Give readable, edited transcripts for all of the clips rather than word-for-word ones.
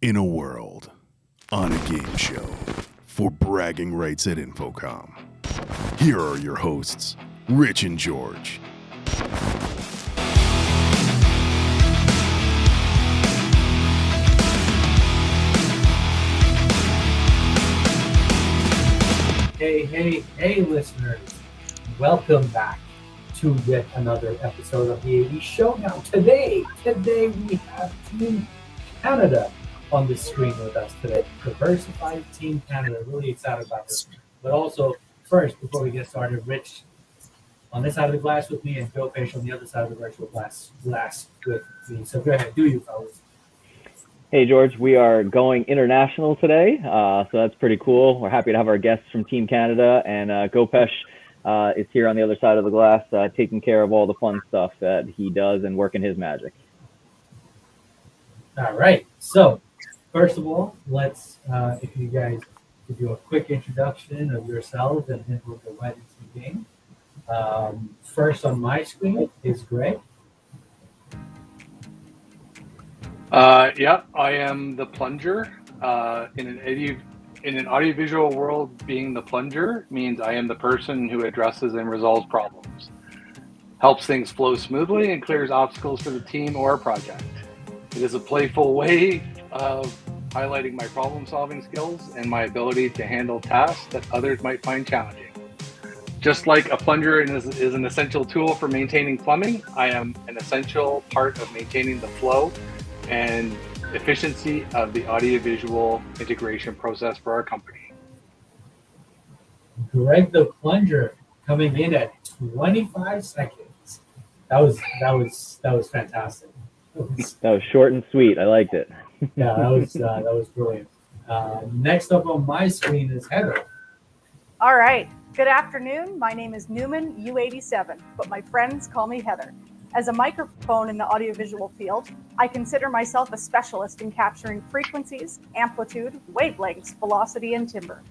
In a world, on a game show, for bragging rights at Infocom. Here are your hosts, Rich and George. Hey, listeners. Welcome back to yet another episode of the AV Show. Now, today we have Team Canada on the screen with us today. Diversified Team Canada. Really excited about this. But also, first, before we get started, Rich on this side of the glass with me and Bill Fish on the other side of the virtual glass with me. So go ahead, do you, fellas. Hey, George, we are going international today, so that's pretty cool. We're happy to have our guests from Team Canada, and Gopesh is here on the other side of the glass, taking care of all the fun stuff that he does and working his magic. All right, so first of all, let's, if you guys could do a quick introduction of yourselves, and then we'll go right into the game. First on my screen is Greg. Yeah, I am the plunger. In an audiovisual world, being the plunger means I am the person who addresses and resolves problems, helps things flow smoothly, and clears obstacles for the team or project. It is a playful way of highlighting my problem-solving skills and my ability to handle tasks that others might find challenging. Just like a plunger is an essential tool for maintaining plumbing, I am an essential part of maintaining the flow and efficiency of the audiovisual integration process for our company. Greg the plunger coming in at 25 seconds. That was fantastic. That was short and sweet. I liked it. Yeah, that was brilliant. Next up on my screen is Heather. All right. Good afternoon. My name is Newman U87, but my friends call me Heather. As a microphone in the audiovisual field, I consider myself a specialist in capturing frequencies, amplitude, wavelengths, velocity, and timbre.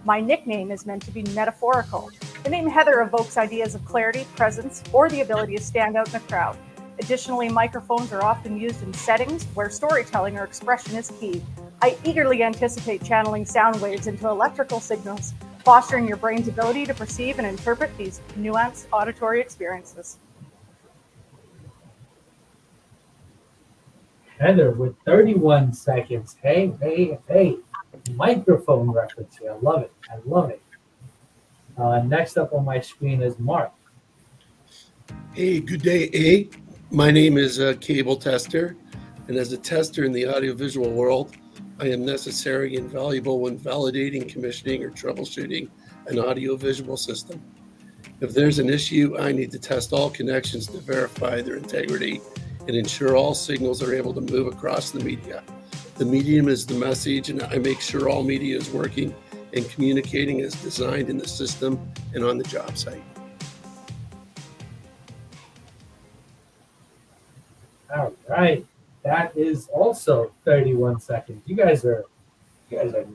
My nickname is meant to be metaphorical. The name Heather evokes ideas of clarity, presence, or the ability to stand out in a crowd. Additionally, microphones are often used in settings where storytelling or expression is key. I eagerly anticipate channeling sound waves into electrical signals, fostering your brain's ability to perceive and interpret these nuanced auditory experiences. Heather with 31 seconds. Hey. Microphone reference here. I love it. Next up on my screen is Mark. Hey, good day, My name is Cable Tester, and as a tester in the audiovisual world, I am necessary and valuable when validating, commissioning, or troubleshooting an audiovisual system. If there's an issue, I need to test all connections to verify their integrity and ensure all signals are able to move across the media. The medium is the message, and I make sure all media is working and communicating as designed in the system and on the job site. All right. That is also 31 seconds. You guys are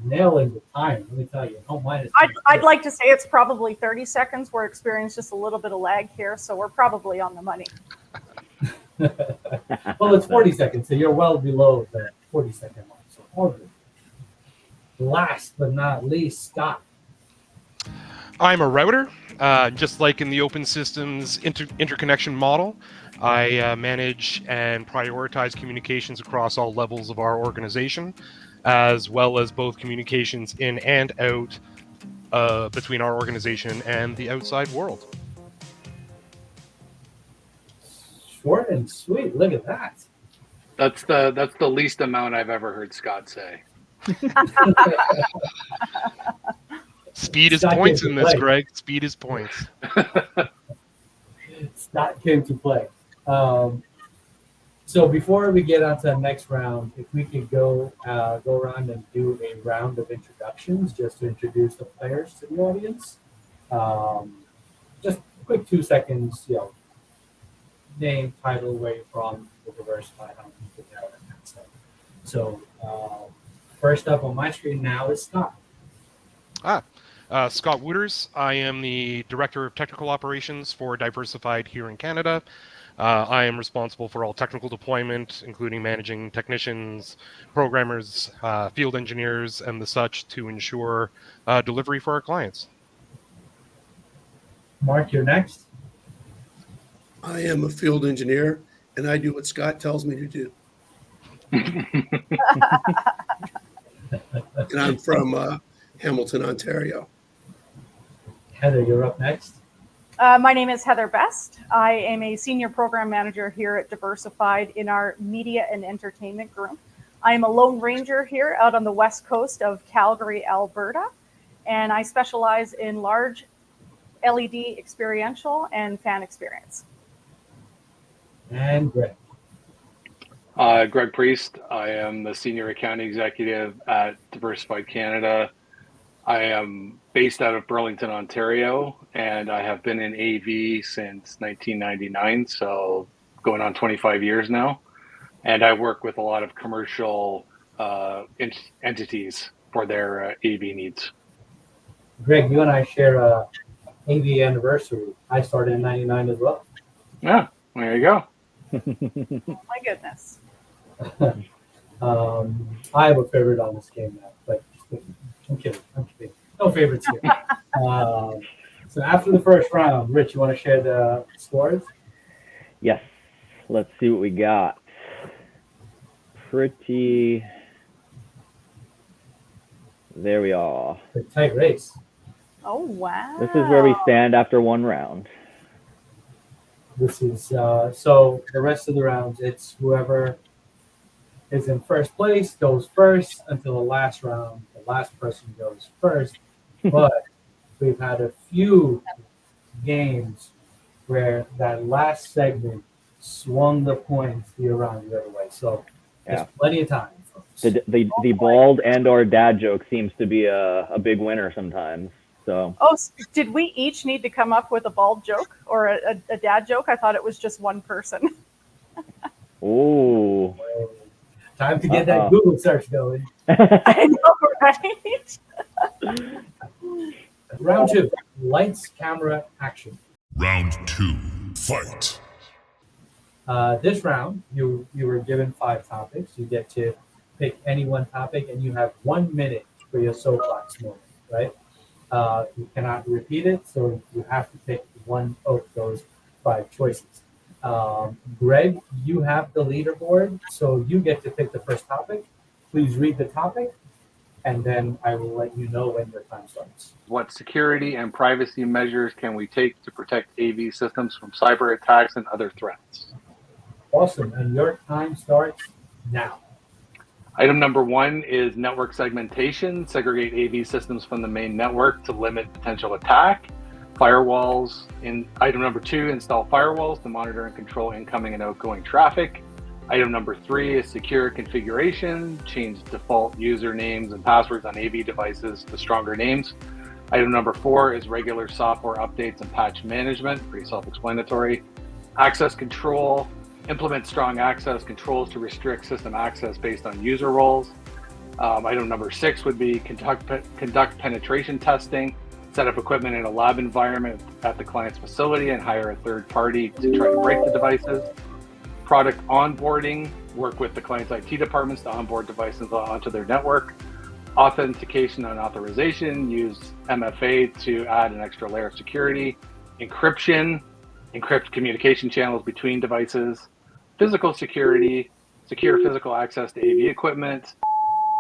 nailing the time. Let me tell you. Don't mind it. I'd like to say it's probably 30 seconds. We're experiencing just a little bit of lag here, so we're probably on the money. Well, it's 40 seconds, so you're well below the 40-second mark. So all good. Last but not least, Scott. I'm a router. Just like in the open systems interconnection model, I manage and prioritize communications across all levels of our organization, as well as both communications in and out between our organization and the outside world. Short and sweet. Look at that. That's the least amount I've ever heard Scott say. Speed is Scott points came in to this, play. Greg. Speed is points. Scott came to play. So before we get on to the next round, if we could go around and do a round of introductions just to introduce the players to the audience. Just a quick 2 seconds, name, title, where you're from, the diversified, how you put that and that stuff. So first up on my screen now is Scott. Scott Wooters. I am the Director of Technical Operations for Diversified here in Canada. I am responsible for all technical deployment, including managing technicians, programmers, field engineers, and the such to ensure delivery for our clients. Mark, you're next. I am a field engineer, and I do what Scott tells me to do. And I'm from Hamilton, Ontario. Heather, you're up next. My name is Heather Best. I am a senior program manager here at Diversified in our media and entertainment group. I am a lone ranger here out on the west coast of Calgary, Alberta, and I specialize in large LED experiential and fan experience. And Greg. Greg Priest. I am the senior account executive at Diversified Canada. I am based out of Burlington, Ontario, and I have been in AV since 1999, so going on 25 years now. And I work with a lot of commercial entities for their AV needs. Greg, you and I share a AV anniversary. I started in 99 as well. Yeah, there you go. My goodness. I have a favorite on this game now, but I'm kidding. No favorites here. So after the first round, Rich, you want to share the scores? Yes. Let's see what we got. Pretty. There we are. A tight race. Oh, wow. This is where we stand after one round. This is so the rest of the rounds, it's whoever is in first place goes first until the last round. The last person goes first. But we've had a few games where that last segment swung the points the around the other way. So there's plenty of time. The bald and or dad joke seems to be a big winner sometimes. So. Oh, did we each need to come up with a bald joke or a dad joke? I thought it was just one person. Ooh. Time to get that Google search going. I know, right? Round two, lights, camera, action. Round 2, fight. This round, you were given 5 topics. You get to pick any one topic, and you have 1 minute for your soapbox moment, right? You cannot repeat it, so you have to pick one of those 5 choices. Greg, you have the leaderboard, so you get to pick the first topic. Please read the topic, and then I will let you know when your time starts. What security and privacy measures can we take to protect AV systems from cyber attacks and other threats? Awesome, and your time starts now. Item number 1 is network segmentation. Segregate AV systems from the main network to limit potential attack. Firewalls. In item number 2, install firewalls to monitor and control incoming and outgoing traffic. Item number 3 is secure configuration. Change default usernames and passwords on AV devices to stronger names. Item number 4 is regular software updates and patch management. Pretty self-explanatory. Access control. Implement strong access controls to restrict system access based on user roles. Item number 6 would be conduct penetration testing. Set up equipment in a lab environment at the client's facility and hire a third party to try to break the devices. Product onboarding, work with the client's IT departments to onboard devices onto their network. Authentication and authorization, use MFA to add an extra layer of security. Encryption, encrypt communication channels between devices. Physical security, secure physical access to AV equipment.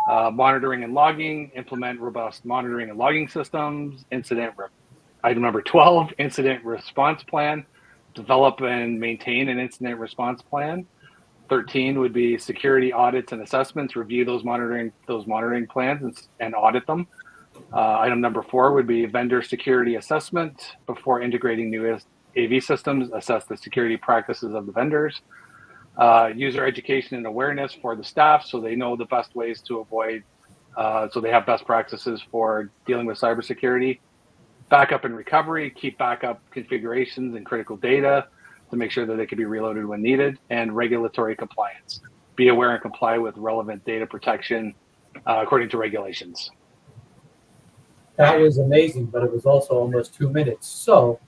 Monitoring and logging, implement robust monitoring and logging systems. Item number 12, incident response plan. Develop and maintain an incident response plan. 13 would be security audits and assessments. Review those monitoring plans and audit them. Item number 4 would be vendor security assessment. Before integrating new AV systems, assess the security practices of the vendors. User education and awareness for the staff so they know the best ways to avoid, so they have best practices for dealing with cybersecurity. Backup and recovery, keep backup configurations and critical data to make sure that they can be reloaded when needed. And regulatory compliance. Be aware and comply with relevant data protection according to regulations. That was amazing, but it was also almost 2 minutes. So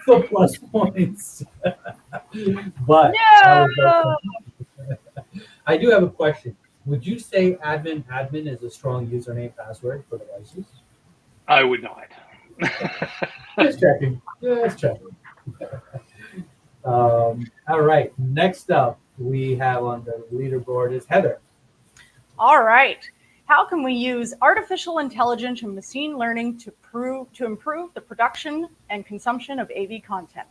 So plus points. But that was I do have a question. Would you say admin is a strong username password for devices? I would not. Just checking. Just checking. All right. Next up, we have on the leaderboard is Heather. All right. How can we use artificial intelligence and machine learning to improve the production and consumption of AV content?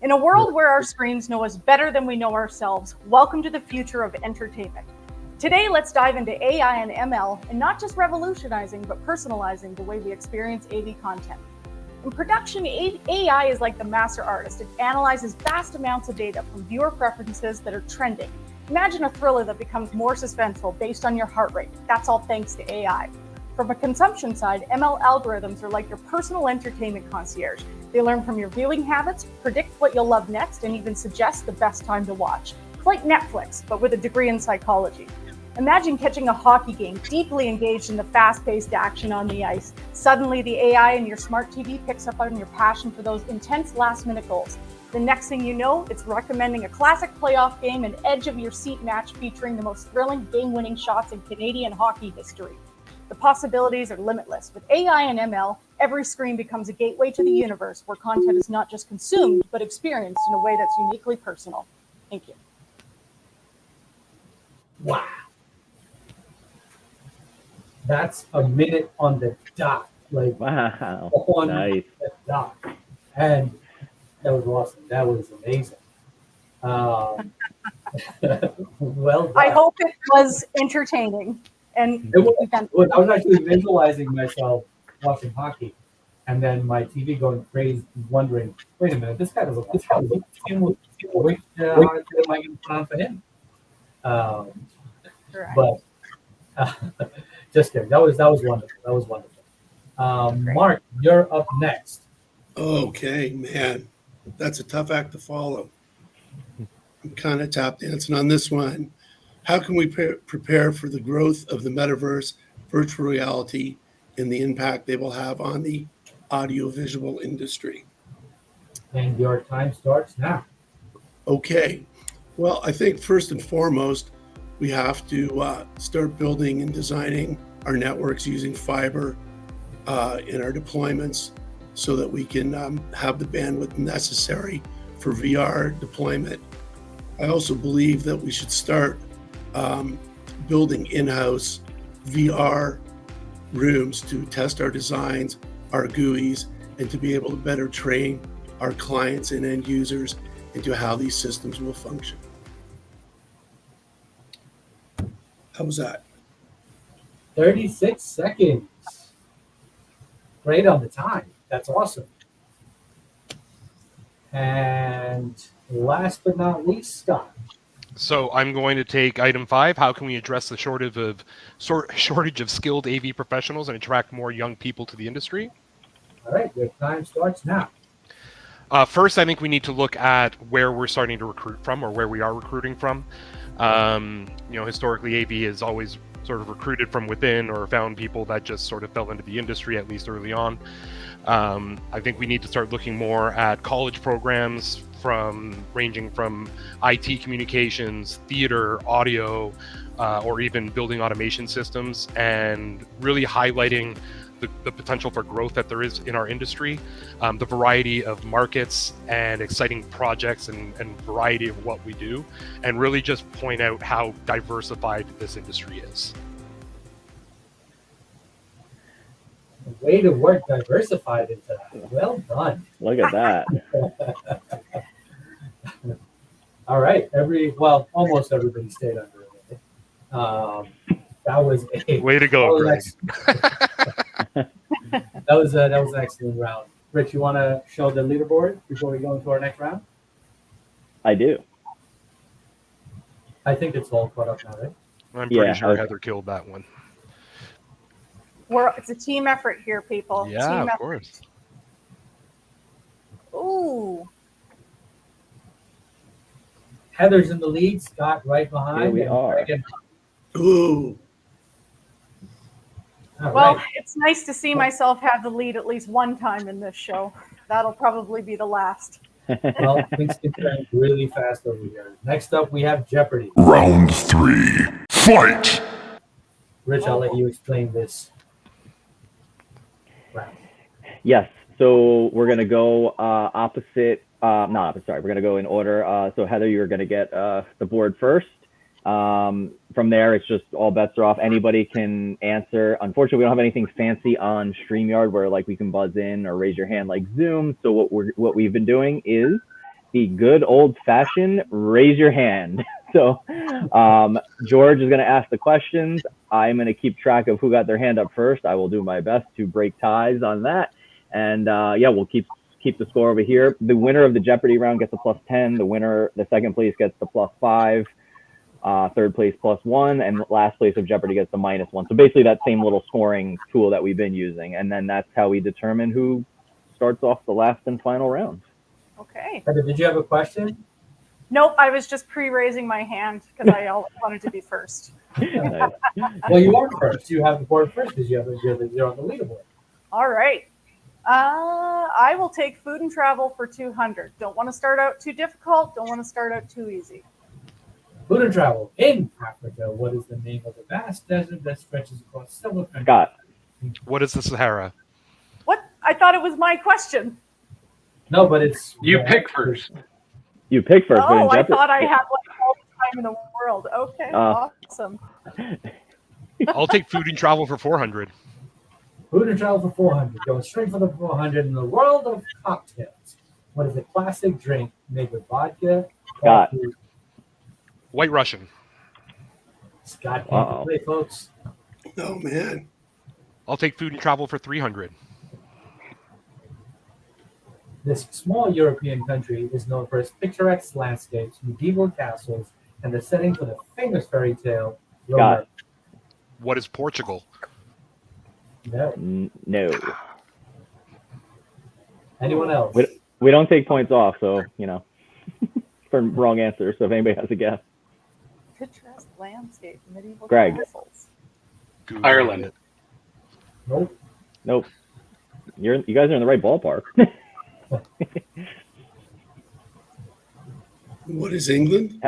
In a world where our screens know us better than we know ourselves, welcome to the future of entertainment. Today, let's dive into AI and ML, and not just revolutionizing, but personalizing the way we experience AV content. In production, AI is like the master artist. It analyzes vast amounts of data from viewer preferences that are trending. Imagine a thriller that becomes more suspenseful based on your heart rate. That's all thanks to AI. From a consumption side, ML algorithms are like your personal entertainment concierge. They learn from your viewing habits, predict what you'll love next, and even suggest the best time to watch. It's like Netflix, but with a degree in psychology. Imagine catching a hockey game, deeply engaged in the fast-paced action on the ice. Suddenly, the AI in your smart TV picks up on your passion for those intense last-minute goals. The next thing you know, it's recommending a classic playoff game, an edge-of-your-seat match featuring the most thrilling game-winning shots in Canadian hockey history. The possibilities are limitless. With AI and ML, every screen becomes a gateway to the universe where content is not just consumed, but experienced in a way that's uniquely personal. Thank you. Wow. That's a minute on the dot. Like, Wow. on Nice. the dot. And that was awesome. That was amazing. Well done. I hope it was entertaining. And It was. I was actually visualizing myself watching hockey, and then my TV going crazy, wondering, wait a minute, this guy doesn't watch hockey. Which am I going to put on for him? But just kidding. That was wonderful. That was wonderful. Mark, you're up next. Okay, man, that's a tough act to follow. I'm kind of tap dancing on this one. How can we prepare for the growth of the metaverse, virtual reality, and the impact they will have on the audiovisual industry? And your time starts now. Okay. Well, I think first and foremost, we have to start building and designing our networks using fiber in our deployments so that we can have the bandwidth necessary for VR deployment. I also believe that we should start building in-house VR rooms to test our designs, our GUIs, and to be able to better train our clients and end users into how these systems will function. How was that? 36 seconds. Great on the time. That's awesome. And last but not least, Scott. So I'm going to take item 5. How can we address the shortage of skilled AV professionals and attract more young people to the industry? All right, your time starts now. First, I think we need to look at where we're starting to recruit from, or where we are recruiting from. Historically, AV has always sort of recruited from within, or found people that just sort of fell into the industry, at least early on. I think we need to start looking more at college programs ranging from IT communications, theater, audio, or even building automation systems, and really highlighting the potential for growth that there is in our industry, the variety of markets and exciting projects and variety of what we do, and really just point out how diversified this industry is. Way to work diversified into that. Well done. Look at that. All right. Almost everybody stayed under a minute. That was a way to go, Greg. That was an excellent round. Rich, you want to show the leaderboard before we go into our next round? I do. I think it's all caught up now, right? I'm pretty sure Heather killed that one. It's a team effort here, people. Yeah, team of course. Ooh. Heather's in the lead. Scott right behind. Here we are. Ooh. All Well, right. it's nice to see myself have the lead at least one time in this show. That'll probably be the last. Well, things can turn really fast over here. Next up, we have Jeopardy. Round 3. Fight! Rich, I'll let you explain this round. Yes. So we're gonna go opposite. Not opposite. Sorry, we're gonna go in order. So Heather, you're gonna get the board first. From there, it's just all bets are off. Anybody can answer. Unfortunately, we don't have anything fancy on StreamYard where like we can buzz in or raise your hand like Zoom. So what we've been doing is the good old fashioned raise your hand. So George is going to ask the questions. I'm going to keep track of who got their hand up first. I will do my best to break ties on that. And yeah, we'll keep the score over here. The winner of the Jeopardy round gets a +10. The second place gets the +5. Third place +1, and last place of Jeopardy gets the -1. So basically that same little scoring tool that we've been using. And then that's how we determine who starts off the last and final round. Okay. Heather, did you have a question? Nope, I was just pre-raising my hand because I always wanted to be first. Nice. Well, you are first. You have the board first because you're on the leaderboard. All right. I will take food and travel for 200. Don't want to start out too difficult. Don't want to start out too easy. Food and travel in Africa. What is the name of the vast desert that stretches across several countries? Scott. What is the Sahara? What? I thought it was my question. No, but it's You pick first. You pick first. but in Oh, I Jeopardy- thought I had like all the time in the world. Okay, awesome. I'll take food and travel for 400. Food and travel for 400. Going straight for the 400 in the world of cocktails. What is a classic drink made with vodka? Scott. coffee? White Russian. Scott can't play, folks. Oh, man. I'll take food and travel for 300. This small European country is known for its picturesque landscapes, medieval castles, and the setting for the famous fairy tale. Scott. What is Portugal? No. No. Anyone else? We don't take points off, so, for wrong answers. So if anybody has a guess. Picturesque landscape, medieval Greg. castles. Google Ireland. it. Nope. You guys are in the right ballpark. What is England?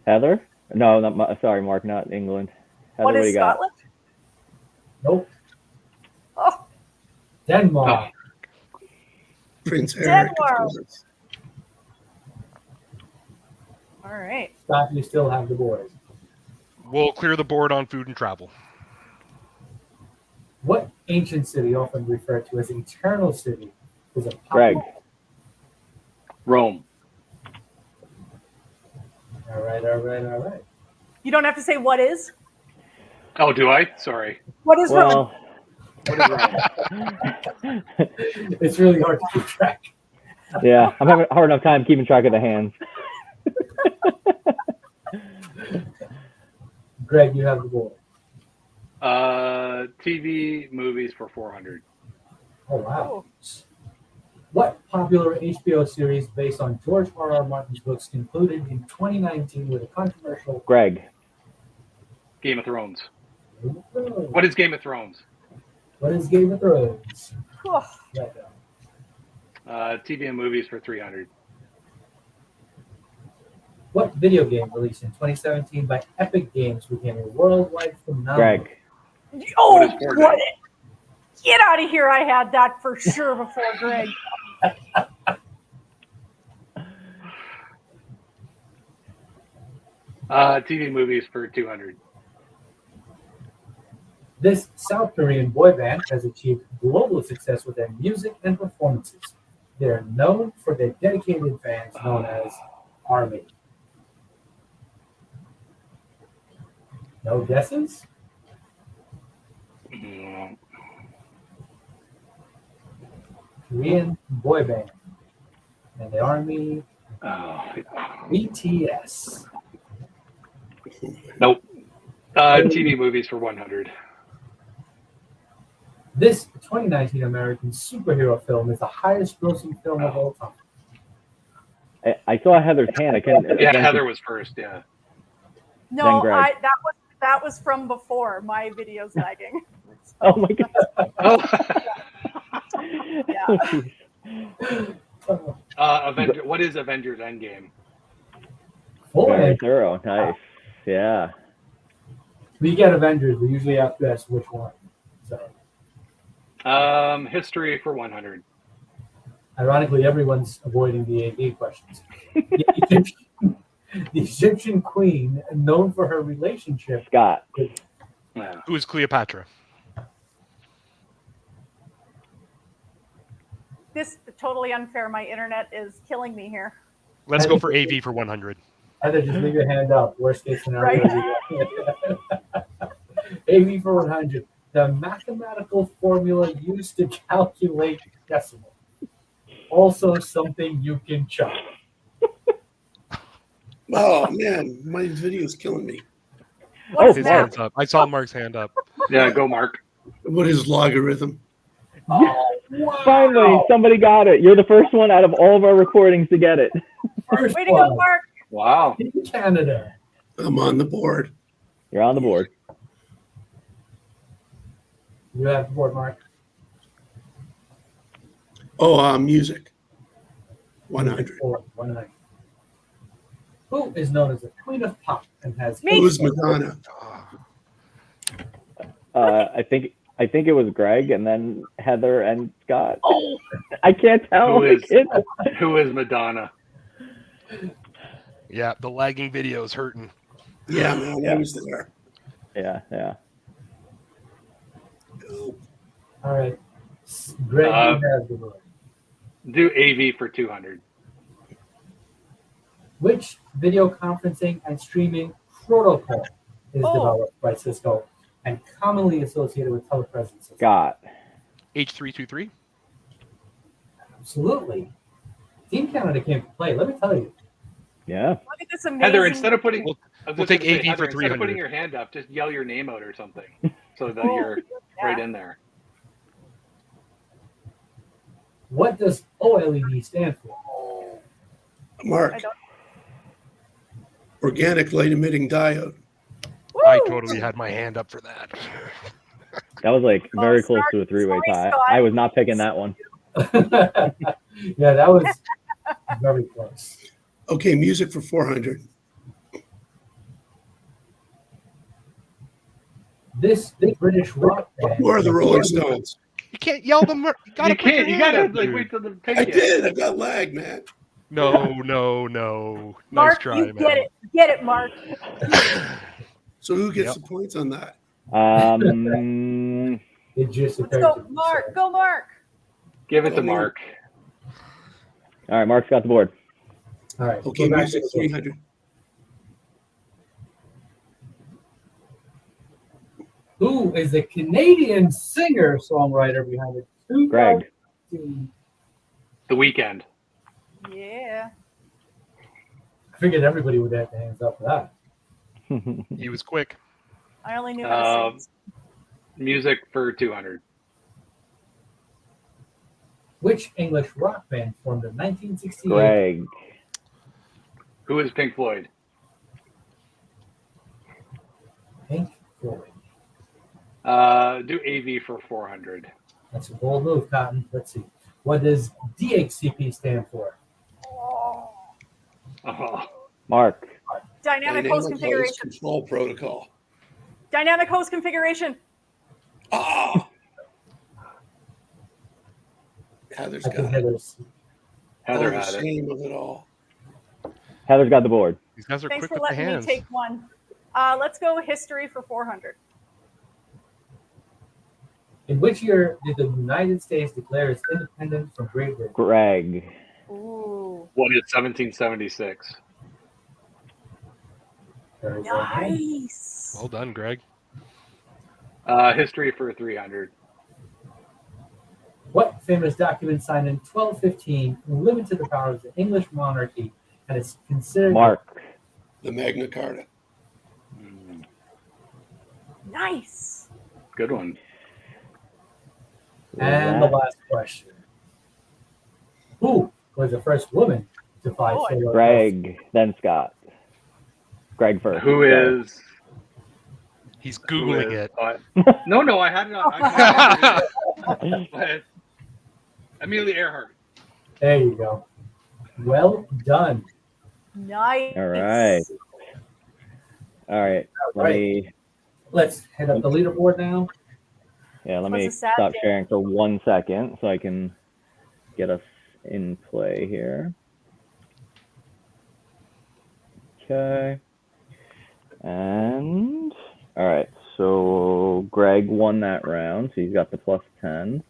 Heather? No, sorry, Mark, not England. Heather, What do is you got? Scotland? Nope. Oh, Denmark. Prince Eric, of Denmark. course. all right. Scott, you still have the board. We'll clear the board on food and travel. What ancient city, often referred to as Eternal City, is a Greg. Rome. All right. You don't have to say what is. Oh, do I? Sorry. What is Rome? Well, What is Rome? It's really hard to keep track. yeah, I'm having a hard enough time keeping track of the hands. Greg, you have the board. TV movies for 400. Oh, wow. What popular HBO series based on George R.R. Martin's books concluded in 2019 with a controversial... Greg. Game of Thrones. What is Game of Thrones? What is Game of Thrones? Oh, Right now. TV and movies for 300. What video game released in 2017 by Epic Games became a worldwide phenomenon? Greg. oh What is Fortnite? what? Get out of here. I had that for sure before Greg. TV movies for 200. This South Korean boy band has achieved global success with their music and performances. They are known for their dedicated fans known as ARMY. No guesses? Mm, Korean boy band. And the ARMY, oh, BTS. nope. TV movies for 100. This 2019 American superhero film is the highest grossing film of all time. I saw Heather's hand. I couldn't. Yeah, Heather was first. Yeah. No, Greg. that wasn't That was from before. My video's lagging. Oh my god. Yeah. What is Avengers Endgame? Very thorough. Nice. Yeah. We get Avengers. We usually have to ask which one. So, History for 100. ironically, everyone's avoiding the AV questions. The Egyptian queen, known for her relationship. Scott. Yeah. Who is Cleopatra? This is totally unfair. My internet is killing me here. Let's go for AV for 100. Either just leave your hand up. Worst case scenario. AV for 100. The mathematical formula used to calculate decimal. Also something you can chop. Oh man, my video's killing me. What's His math? hand's up. I saw Mark's hand up. Yeah, go Mark. What is logarithm? Oh, wow. Finally, somebody got it. You're the first one out of all of our recordings to get it. First Way to go, Mark. Wow. in Canada. I'm on the board. You're on the board. You have the board, Mark. Oh, music. 100. 100. Who is known as the Queen of Pop and has Me. Who's Madonna? I think it was Greg and then Heather and Scott. Oh, I can't tell. Who is Madonna? Yeah, the lagging video is hurting. Yeah, man, I was there. Yeah. All right. Greg, you have the board. Do AV for 200. Which video conferencing and streaming protocol is developed by Cisco and commonly associated with telepresence? Scott. H323. Absolutely. Team Canada came to play, let me tell you. Yeah. Look at this amazing. Heather, instead of putting, We'll take AV for Instead of 300. putting your hand up, just yell your name out or something, so that you're right in there. What does OLED stand for? Mark. Organic light emitting diode. I totally had my hand up for that. That was like very close sorry- to a three-way sorry, tie. Scott. I was not picking that one. Yeah, that was very close. Okay, music for 400. This British rock band. More of the Rolling Stones. You can't yell them. You gotta You put your can't. You hand gotta up, like dude. wait till the pick I it. did. I got lag, man. No. Nice Mark, try, you man. get it. Get it, Mark. So who gets Yep. the points on that? It just Let's occurred go, to me, Mark. so- Go, Mark. Give it to Mark. All right, Mark's got the board. All right. Okay, go back music to the board. 300. Who is the Canadian singer-songwriter behind the 2000 Greg. The Weekend. Yeah. I figured everybody would have their hands up for that. He was quick. I only knew how to sing. Music for 200. Which English rock band formed in 1968? Greg. Who is Pink Floyd? Pink Floyd. Do AV for 400. That's a bold move, Cotton. Let's see. What does DHCP stand for? Oh. Mark. Dynamic Dynamic host configuration. Control protocol. Dynamic host configuration. Ah! Heather's I got think it. Heather's. Heather The had it. shame of it all. Heather's got the board. These guys are Thanks quick for with the letting me hands. take one. Let's go history for 400. In which year did the United States declare its independence from Great Britain? Greg. Ooh. What is 1776? Very well done. Nice. Well done, Greg. History for 300. What famous document signed in 1215 limited the powers of the English monarchy and is considered Mark. The Magna Carta. Nice. Good one. And the last question. Who was the first woman to fly Boy. solo? Greg, then Scott. Greg first. Who is He's Who Googling is- it. No, I had it on. But Amelia Earhart. There you go. Well done. Nice. All right. All right. All right. Let's head up the leaderboard now. Yeah, let Was me a sad stop day. sharing for 1 second so I can get us in play here. Okay. And all right, so Greg won that round, so he's got the plus 10.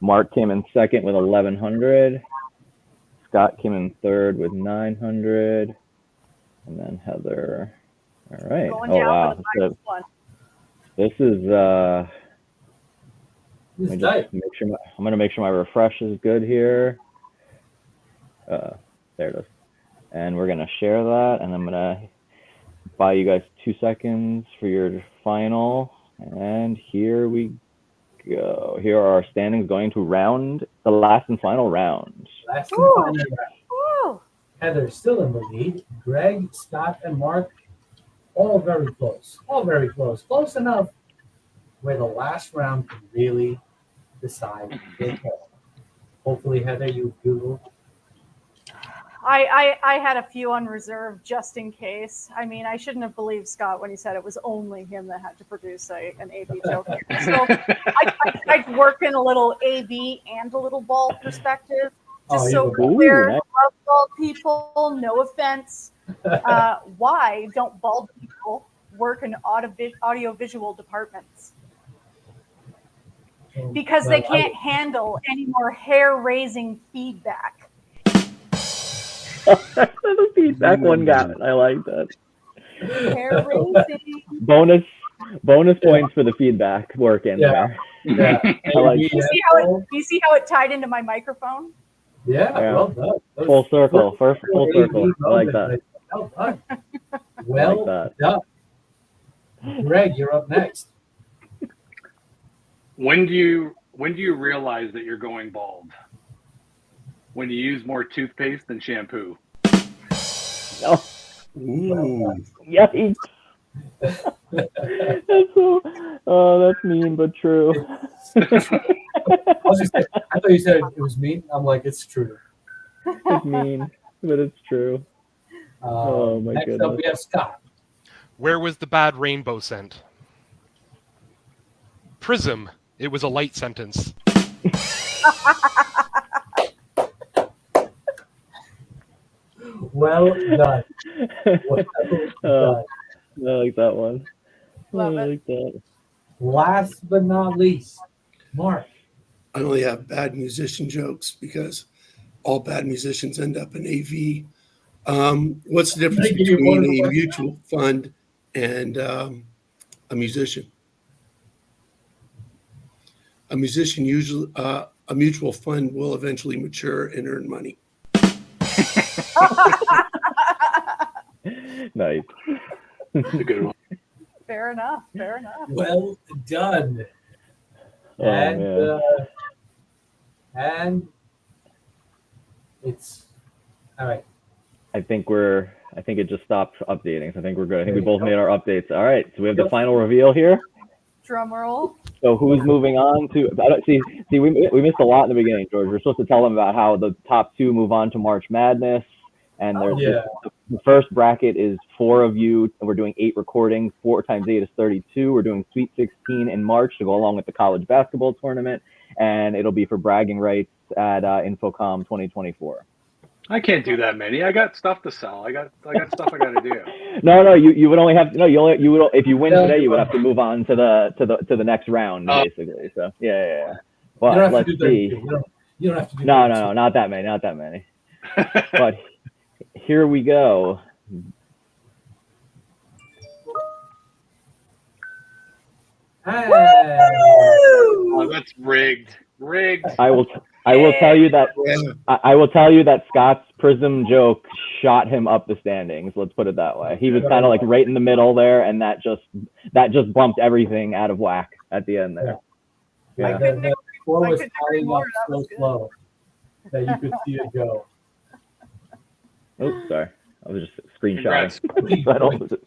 Mark came in second with 1,100. Scott came in third with 900, and then Heather. All right. Going Oh down wow, for the minus one. this is This Let is me tight. just make sure I'm gonna make sure my refresh is good here. There it is. And we're gonna share that, and I'm gonna buy you guys 2 seconds for your final. And here we go. Here are our standings going to the last and final round. Last and Woo. final round. Woo. Heather still in the lead. Greg, Scott, and Mark, all very close. All very close. Close enough where the last round can really decide it all. Hopefully, Heather, you Googled. I had a few on reserve just in case. I mean, I shouldn't have believed Scott when he said it was only him that had to produce an AB joke. So I'd work in a little AB and a little bald perspective. Just so you Ooh, clear, nice. love bald people, no offense. Why don't bald people work in audiovisual departments? Because they can't handle any more hair-raising feedback. The feedback one got it. I like that. Hair-raising. Bonus points for the feedback work in there. Yeah. I like You see how it tied into my microphone? Yeah, Yeah. well done. That Full was circle. Full circle. I like that. Well done. I Well like that. done. Greg, you're up next. When do you realize that you're going bald? When you use more toothpaste than shampoo. Oh, Ooh. yikes. That's mean but true. I thought you said it was mean. I'm like, it's true. It's mean, but it's true. Oh, my next goodness. up, we have Scott. Where was the bad rainbow sent? Prism. It was a light sentence. Well done. Well done. I like that one. Love I it. like that. Last but not least, Mark. I only have bad musician jokes because all bad musicians end up in AV. What's the difference Can I give you one of between the a ones? mutual fund and a musician? A musician usually, a mutual fund will eventually mature and earn money. Nice. That's a good one. Fair enough. Fair enough. Well done. Oh, and man. and it's all right. I think it just stopped updating. So I think we're good. I think we There you both go. made our updates. All right. So we have the Yep. final reveal here. Drum roll. So who's moving on to? I don't see. We missed a lot in the beginning, George. We're supposed to tell them about how the top two move on to March Madness, and there's Yeah. the first bracket is 4 of you, and we're doing 8 recordings. 4 times 8 is 32. We're doing Sweet 16 in March to go along with the college basketball tournament, and it'll be for bragging rights at Infocom 2024. I can't do that many. I got stuff to sell. I got stuff I got to do. No, you would only have you would if you win Yeah. today, you would have to move on to the next round basically. So yeah. You Well, don't have let's to do see. 32. You don't have to do No, 32. not that many. But here we go. Hey. Oh, that's rigged. I will tell you that Yeah. I will tell you that Scott's Prism joke shot him up the standings. Let's put it that way. He was kind of like right in the middle there, and that just bumped everything out of whack at the end there. Yeah. The score I was couldn't agree piling more. up That so was good. slow that you could see it go. Oops, sorry. I was just screenshotting. Congrats. So I don't lose it.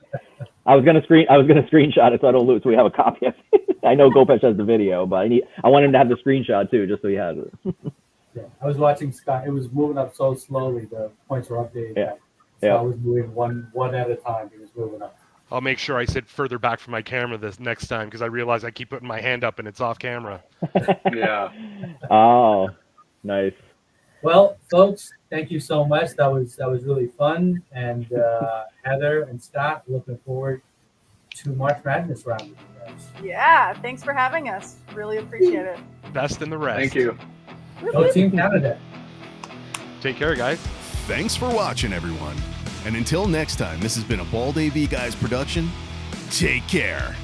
I was gonna screenshot it so I don't lose. So we have a copy. I know Gopesh has the video, but I want him to have the screenshot too, just so he has it. Yeah, I was watching Scott. It was moving up so slowly. The points were updated. Yeah. So Yeah. I was moving one at a time. He was moving up. I'll make sure I sit further back from my camera this next time because I realize I keep putting my hand up and it's off camera. Yeah. Oh, nice. Well, folks, thank you so much. That was really fun. And Heather and Scott, looking forward to March Madness round with you guys. Yeah, thanks for having us. Really appreciate it. Best in the rest. Thank you. Go Team Canada. Take care, guys. Thanks for watching, everyone. And until next time, this has been a BaldAVGuys production. Take care.